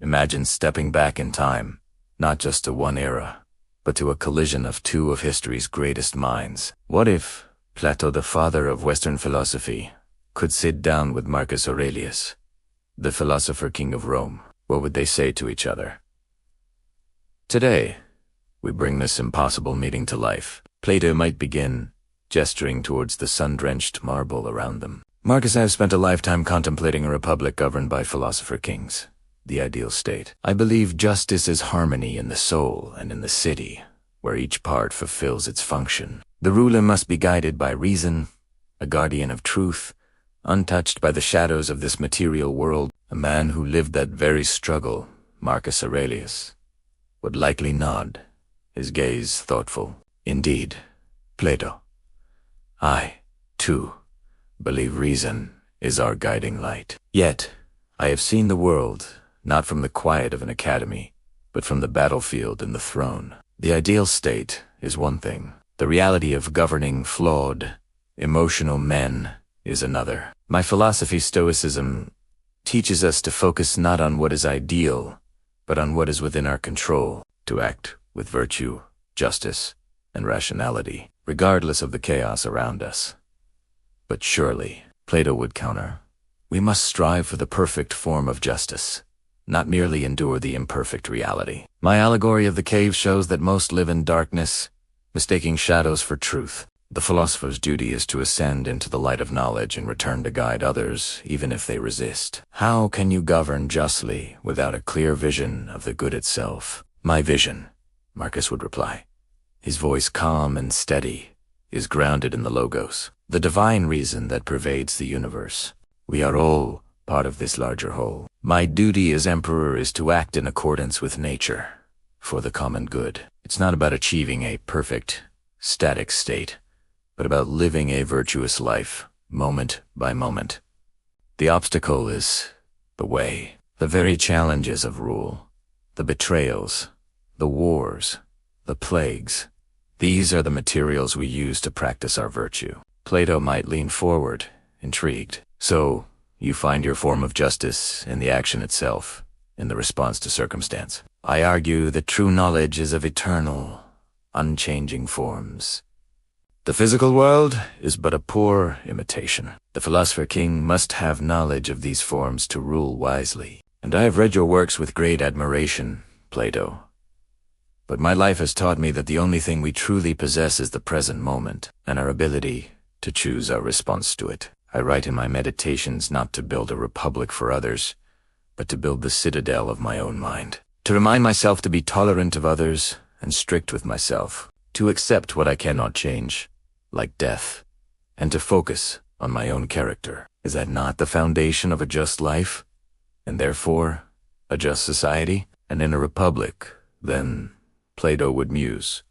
Imagine stepping back in time, not just to one era, but to a collision of two of history's greatest minds. What if Plato, the father of Western philosophy, could sit down with Marcus Aurelius, the philosopher-king of Rome? What would they say to each other? Today, we bring this impossible meeting to life. Plato might begin, gesturing towards the sun-drenched marble around them. Marcus, I have spent a lifetime contemplating a republic governed by philosopher-kings, the ideal state. I believe justice is harmony in the soul and in the city, where each part fulfills its function. The ruler must be guided by reason, a guardian of truth, untouched by the shadows of this material world. A man who lived that very struggle, Marcus Aurelius, would likely nod, his gaze thoughtful. Indeed, Plato, I, too, believe reason is our guiding light. Yet, I have seen the world, not from the quiet of an academy, but from the battlefield and the throne. The ideal state is one thing. The reality of governing flawed, emotional men is another. My philosophy, Stoicism, teaches us to focus not on what is ideal, but on what is within our control, to act with virtue, justice, and rationality, regardless of the chaos around us. But surely, Plato would counter, we must strive for the perfect form of justice, not merely endure the imperfect reality. My allegory of the cave shows that most live in darkness, mistaking shadows for truth. The philosopher's duty is to ascend into the light of knowledge and return to guide others, even if they resist. How can you govern justly without a clear vision of the good itself? My vision, Marcus would reply, his voice calm and steady, is grounded in the logos, the divine reason that pervades the universe. We are all part of this larger whole. My duty as emperor is to act in accordance with nature, for the common good. It's not about achieving a perfect, static state, but about living a virtuous life, moment by moment. The obstacle is the way, the very challenges of rule, the betrayals, the wars, the plagues. These are the materials we use to practice our virtue. Plato might lean forward, intrigued. So, you find your form of justice in the action itself, in the response to circumstance. I argue that true knowledge is of eternal, unchanging forms. The physical world is but a poor imitation. The philosopher-king must have knowledge of these forms to rule wisely. And I have read your works with great admiration, Plato. But my life has taught me that the only thing we truly possess is the present moment, and our ability to choose our response to it. I write in my meditations not to build a republic for others, but to build the citadel of my own mind. To remind myself to be tolerant of others and strict with myself. To accept what I cannot change, like death, and to focus on my own character. Is that not the foundation of a just life, and therefore a just society? And in a republic, then, Plato would muse.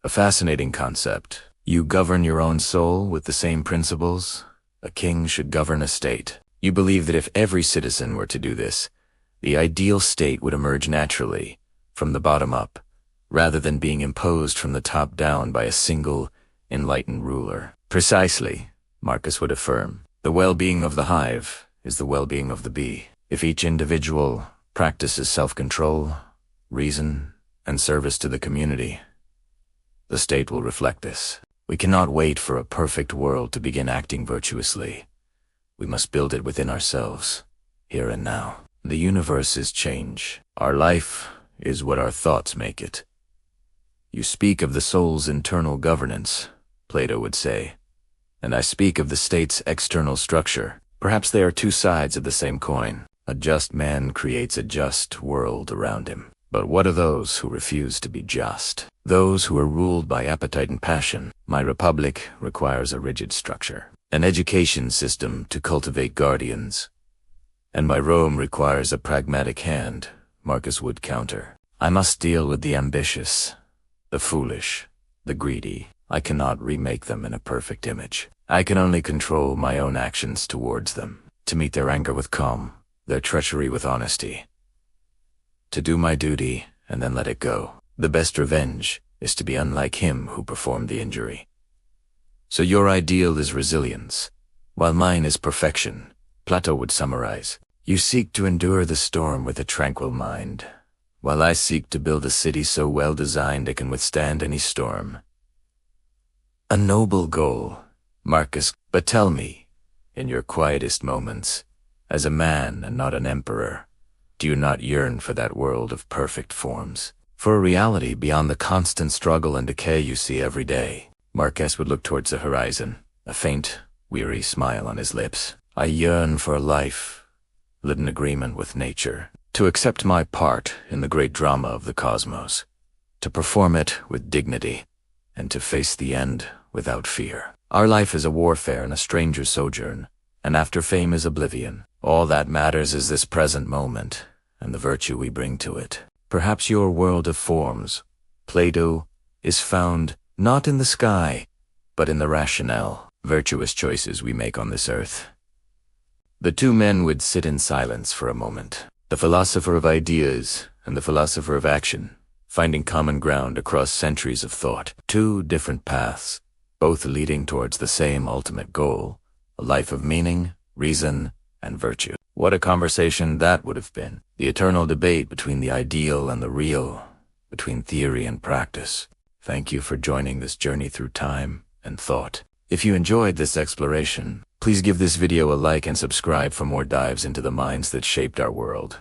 A fascinating concept. You govern your own soul with the same principles a king should govern a state. You believe that if every citizen were to do this, the ideal state would emerge naturally, from the bottom up, rather than being imposed from the top down by a single, enlightened ruler. Precisely, Marcus would affirm. The well-being of the hive is the well-being of the bee. If each individual practices self-control, reason, and service to the community, the state will reflect this. We cannot wait for a perfect world to begin acting virtuously. We must build it within ourselves, here and now. The universe is change. Our life is what our thoughts make it. You speak of the soul's internal governance, Plato would say, and I speak of the state's external structure. Perhaps they are two sides of the same coin. A just man creates a just world around him. But what are those who refuse to be just? Those who are ruled by appetite and passion. My republic requires a rigid structure, an education system to cultivate guardians. And my Rome requires a pragmatic hand, Marcus would counter. I must deal with the ambitious, the foolish, the greedy. I cannot remake them in a perfect image. I can only control my own actions towards them, to meet their anger with calm, their treachery with honesty. To do my duty and then let it go. The best revenge is to be unlike him who performed the injury. So your ideal is resilience, while mine is perfection, Plato would summarize. You seek to endure the storm with a tranquil mind, while I seek to build a city so well designed it can withstand any storm. A noble goal, Marcus, but tell me, in your quietest moments, as a man and not an emperor, do you not yearn for that world of perfect forms? For a reality beyond the constant struggle and decay you see every day? Marcus would look towards the horizon, a faint, weary smile on his lips. I yearn for a life lit in agreement with nature, to accept my part in the great drama of the cosmos, to perform it with dignity, and to face the end without fear. Our life is a warfare and a stranger's sojourn, and after fame is oblivion. All that matters is this present moment, and the virtue we bring to it. Perhaps your world of forms, Plato, is found not in the sky, but in the rationale, virtuous choices we make on this earth. The two men would sit in silence for a moment, the philosopher of ideas and the philosopher of action, finding common ground across centuries of thought. Two different paths, both leading towards the same ultimate goal, a life of meaning, reason, and virtue. What a conversation that would have been. The eternal debate between the ideal and the real, between theory and practice. Thank you for joining this journey through time and thought. If you enjoyed this exploration, please give this video a like and subscribe for more dives into the minds that shaped our world.